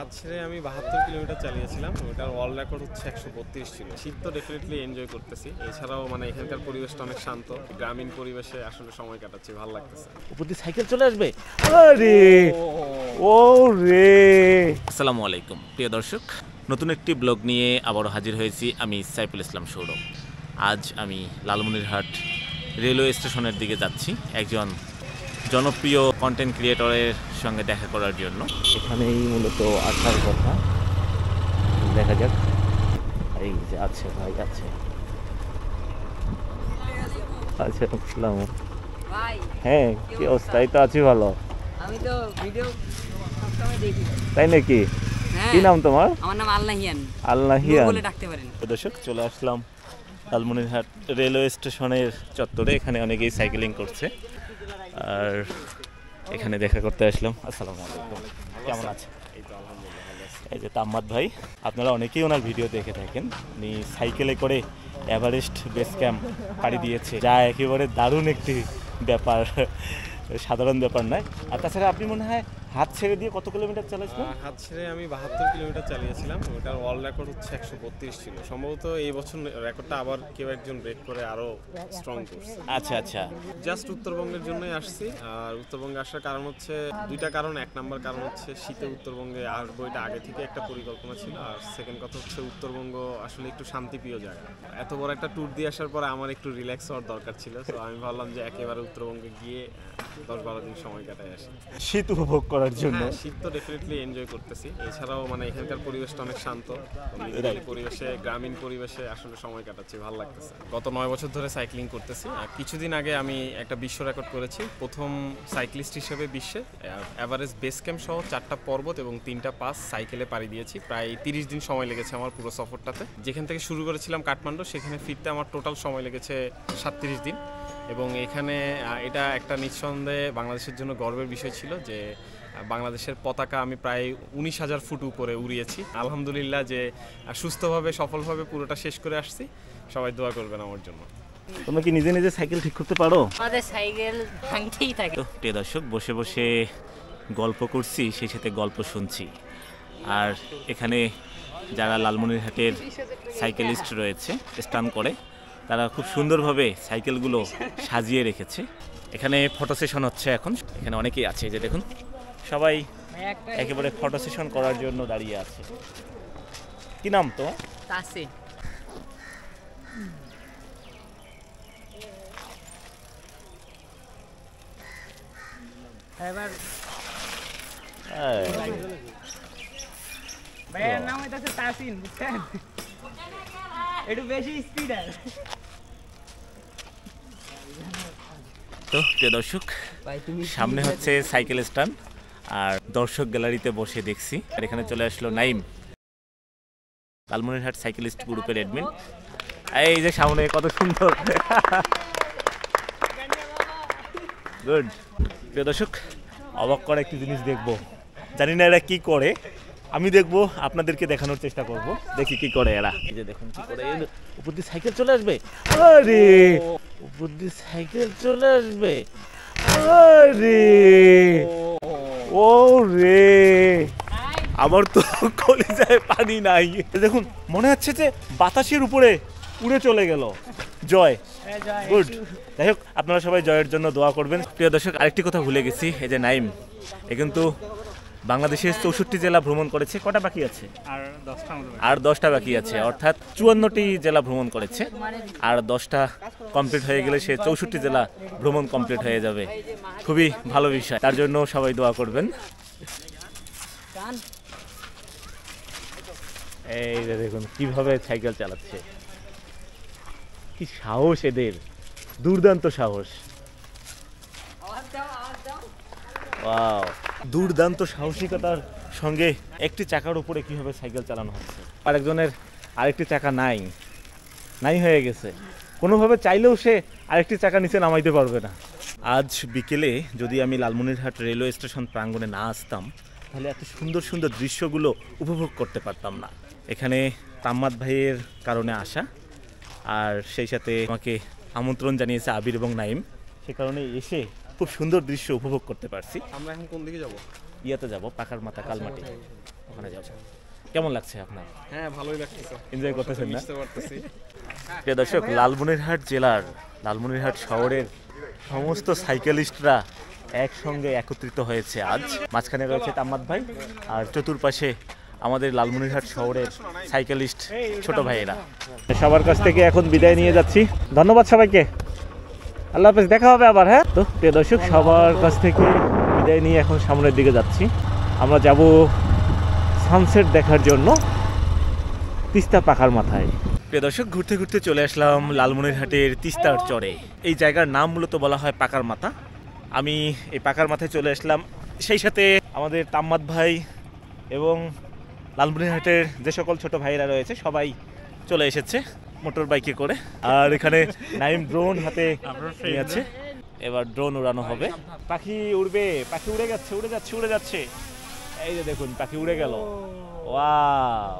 হাত ছেড়ে আমি ৭২ কিলোমিটার চালিয়েছিলাম। ওটার ওয়ার্ল্ড রেকর্ড হচ্ছে ১৩২ ছিল। শীত তো ডেফিনেটলি এনজয় করতেছি। এছাড়াও মানে এখানকার পরিবেশটা অনেক শান্ত, গ্রামীণ পরিবেশে আসলে সময় কাটাচ্ছি, ভালো লাগতেছে। উপর দিয়ে সাইকেল চলে আসবে। আরে ও রে! আসসালামু আলাইকুম প্রিয় দর্শক, নতুন একটি ব্লগ নিয়ে আবারও হাজির হয়েছি আমি সাইফুল ইসলাম সৌরভ। আজ আমি লালমনিরহাট রেলওয়ে স্টেশনের দিকে যাচ্ছি একজন জনপ্রিয় কন্টেন্ট ক্রিয়েটরের সঙ্গে দেখা করার জন্য। এখানেই মূলত আসার কথা, দেখা যাক। এই যে আছে ভাই, আছে। আচ্ছা, আসসালাম ভাই। হ্যাঁ, কি অবস্থা? এই তো আছি ভালো। আমি তো ভিডিও সবসময় দেখি। তাই নাকি? হ্যাঁ। কি নাম তোমার? আমার নাম আল্লাহিয়ান। আল্লাহিয়ান বলে ডাকতে পারেন। দর্শক, চলে আসলাম লালমনিরহাট রেলওয়ে স্টেশনের চত্বরে। এখানে অনেকেই সাইকেলিং করছে, আর এখানে দেখা করতে আসলাম। আসসালামু আলাইকুম, কেমন আছেন? এই যে তাম্মাদ ভাই, আপনারা অনেকেই ওনার ভিডিও দেখে থাকেন। উনি সাইকেলে করে এভারেস্ট বেস ক্যাম্প পাড়ি দিয়েছে, যা একেবারে দারুণ একটি ব্যাপার, সাধারণ ব্যাপার নয়। আর তাছাড়া আপনি মনে হয় হাত ছেড়ে দিয়ে কত কিলোমিটার চালাচ্ছিলেন? হাত ছেড়ে আমি ৭২ কিলোমিটার চালিয়েছিলাম। ওটার ওয়ার্ল্ড রেকর্ড হচ্ছে ১৩২ ছিল। সম্ভবত এই বছর রেকর্ডটা আবার কেউ একজন ব্রেক করে আরো স্ট্রং করছে। আচ্ছা আচ্ছা, জাস্ট উত্তরবঙ্গের জন্যই আসছি। আর উত্তরবঙ্গে আসার কারণ হচ্ছে দুইটা কারণ। এক নাম্বার কারণ হচ্ছে শীতে উত্তরবঙ্গে আসবো, এটা আগে থেকে একটা পরিকল্পনা ছিল। আর সেকেন্ড কথা হচ্ছে উত্তরবঙ্গ আসলে একটু শান্তিপ্রিয় জায়গা। এত বড় একটা ট্যুর দিয়ে আসার পরে আমার একটু রিল্যাক্স হওয়ার দরকার ছিল। তো আমি ভাবলাম যে একেবারে উত্তরবঙ্গে গিয়ে 10-12 দিন সময় কাটাই আসি শীত উপভোগ করার জন্য। শীত তো ডেফিনেটলি এনজয় করতেছি। এছাড়াও মানে এখানকার পরিবেশটা অনেক শান্ত, পরিবেশে, গ্রামীণ পরিবেশে আসলে সময় কাটাচ্ছি, ভালো লাগতেছে। গত 9 বছর ধরে সাইক্লিং করতেছি। আর কিছুদিন আগে আমি একটা বিশ্ব রেকর্ড করেছি, প্রথম সাইক্লিস্ট হিসেবে বিশ্বে এভারেস্ট বেস ক্যাম্প সহ 4টা পর্বত এবং 3টা পাস সাইকেলে পাড়ি দিয়েছি। প্রায় 30 দিন সময় লেগেছে আমার পুরো সফরটাতে। যেখান থেকে শুরু করেছিলাম কাঠমান্ডু, সেখানে ফিরতে আমার টোটাল সময় লেগেছে 37 দিন। এবং এখানে এটা একটা নিঃসন্দেহে বাংলাদেশের জন্য গর্বের বিষয় ছিল যে বাংলাদেশের পতাকা আমি প্রায় 19,000 ফুট উপরে উড়িয়েছি। আলহামদুলিল্লাহ যে সুস্থভাবে সফলভাবে পুরোটা শেষ করে আসছি। সবাই দোয়া করবেন আমার জন্য। তোমরা কি নিজে নিজে সাইকেল ঠিক করতে পারো? আমাদের সাইকেল ভাঙতেই থাকে। প্রিয় দর্শক, বসে বসে গল্প করছি, সেই সাথে গল্প শুনছি। আর এখানে যারা লালমনিরহাটের সাইকেলিস্ট রয়েছে স্টান করে, তারা খুব সুন্দরভাবে সাইকেলগুলো সাজিয়ে রেখেছে। এখানে ফটো সেশন হচ্ছে এখন। এখানে অনেকেই আছে, যে দেখুন সবাই একেবারে ফটো সেশন করার জন্য দাঁড়িয়ে আছে। কি নাম তো? তাসে। এবার ভাইয়ের নাম হইতাছে তাসিন, বুঝছেন? একটু বেশি স্পিড আর। তো প্রিয় দর্শক, সামনে হচ্ছে সাইকেল স্ট্যান্ড, আর দর্শক গ্যালারিতে বসে দেখছি। আর এখানে চলে আসলো নাইম, লালমনিরহাট সাইকেলিস্ট গ্রুপের অ্যাডমিন। এই যে সামনে কত সুন্দর। গুড। প্রিয় দর্শক, অবাক করা একটি জিনিস দেখবো। জানি না এরা কি করে, আমি দেখবো, আপনাদেরকে দেখানোর চেষ্টা করব। দেখি কি করে এরা। এই যে দেখুন কি করে, উপর দিয়ে সাইকেল চলে আসবে। আরে উপর দিয়ে সাইকেল চলে আসবে। আরে ও রে, আমার তো কলিজায় পানি নাই। দেখুন, মনে হচ্ছে যে বাতাসের উপরে উড়ে চলে গেল। জয়, গুড। যাই হোক, আপনারা সবাই জয়ের জন্য দোয়া করবেন। প্রিয় দর্শক, আরেকটি কথা ভুলে গেছি। এই যে নাইম, এ কিন্তু বাংলাদেশের 64টি জেলা ভ্রমণ করেছে। কটা বাকি আছে? আর 10টা বাকি আছে, অর্থাৎ 54টি জেলা ভ্রমণ করেছে। আর 10টা কমপ্লিট হয়ে গেলে সে 64টি জেলা ভ্রমণ কমপ্লিট হয়ে যাবে। খুবই ভালো বিষয়, তার জন্য সবাই দোয়া করবেন। এই যে দেখুন কিভাবে সাইকেল চালাচ্ছে, কি সাহস এদের, দুর্দান্ত সাহস। ওয়াও, দুর্দান্ত সাহসিকতার সঙ্গে একটি চাকার উপরে কিভাবে সাইকেল চালানো হচ্ছে। আরেকজনের আরেকটি চাকা নাই হয়ে গেছে, কোনোভাবে চাইলেও সে আরেকটি চাকা নিচে নামাইতে পারবে না। আজ বিকেলে যদি আমি লালমনিরহাট রেলওয়ে স্টেশন প্রাঙ্গণে না আসতাম, তাহলে এত সুন্দর সুন্দর দৃশ্যগুলো উপভোগ করতে পারতাম না। এখানে তাম্মাদ ভাইয়ের কারণে আসা, আর সেই সাথে আমাকে আমন্ত্রণ জানিয়েছে আবির এবং নাইম, সে কারণে এসে খুব সুন্দর দৃশ্য উপভোগ করতে পারছি। আমরা এখন কোন দিকে যাব? ইয়াতে যাব, পাকার মাথা, কালমাটি, ওখানে যাব। কেমন লাগছে আপনার? হ্যাঁ ভালোই লাগতেছে, এনজয় করতেছেন না? মিশতে পারতেছি। প্রিয় দর্শক, লালমনিরহাট জেলার লালমনিরহাট শহরের সমস্ত সাইকেলিস্টরা একসঙ্গে একত্রিত হয়েছে আজ। মাঝখানে রয়েছে তাম্মাদ ভাই, আর চতুর্পাশে আমাদের লালমনিরহাট শহরের সাইকেলিস্ট ছোট ভাইয়েরা। সবার কাছ থেকে এখন বিদায় নিয়ে যাচ্ছি। ধন্যবাদ সবাইকে, আল্লাহ হাফেজ, দেখা হবে আবার। হ্যাঁ, তো প্রিয় দর্শক, সবার কাছ থেকে বিদায় নিয়ে এখন সামনের দিকে যাচ্ছি। আমরা যাব সানসেট দেখার জন্য তিস্তা পাখার মাথায়। প্রিয় দর্শক, ঘুরতে ঘুরতে চলে আসলাম লালমনিরহাটের তিস্তার চরে। এই জায়গার নাম মূলত বলা হয় পাকার মাথা। আমি এই পাকার মাথায় চলে আসলাম, সেই সাথে আমাদের তাম্মাদ ভাই এবং লালমনিরহাটের যে সকল ছোট ভাইরা রয়েছে সবাই চলে এসেছে মোটর বাইকে করে। আর এখানে নাইম ড্রোন হাতে নিয়ে আছে, এবার ড্রোন উড়ানো হবে। পাখি উড়বে, পাখি উড়ে যাচ্ছে, উড়ে যাচ্ছে, উড়ে যাচ্ছে। এই যে দেখুন, পাখি উড়ে গেল। ওয়াও!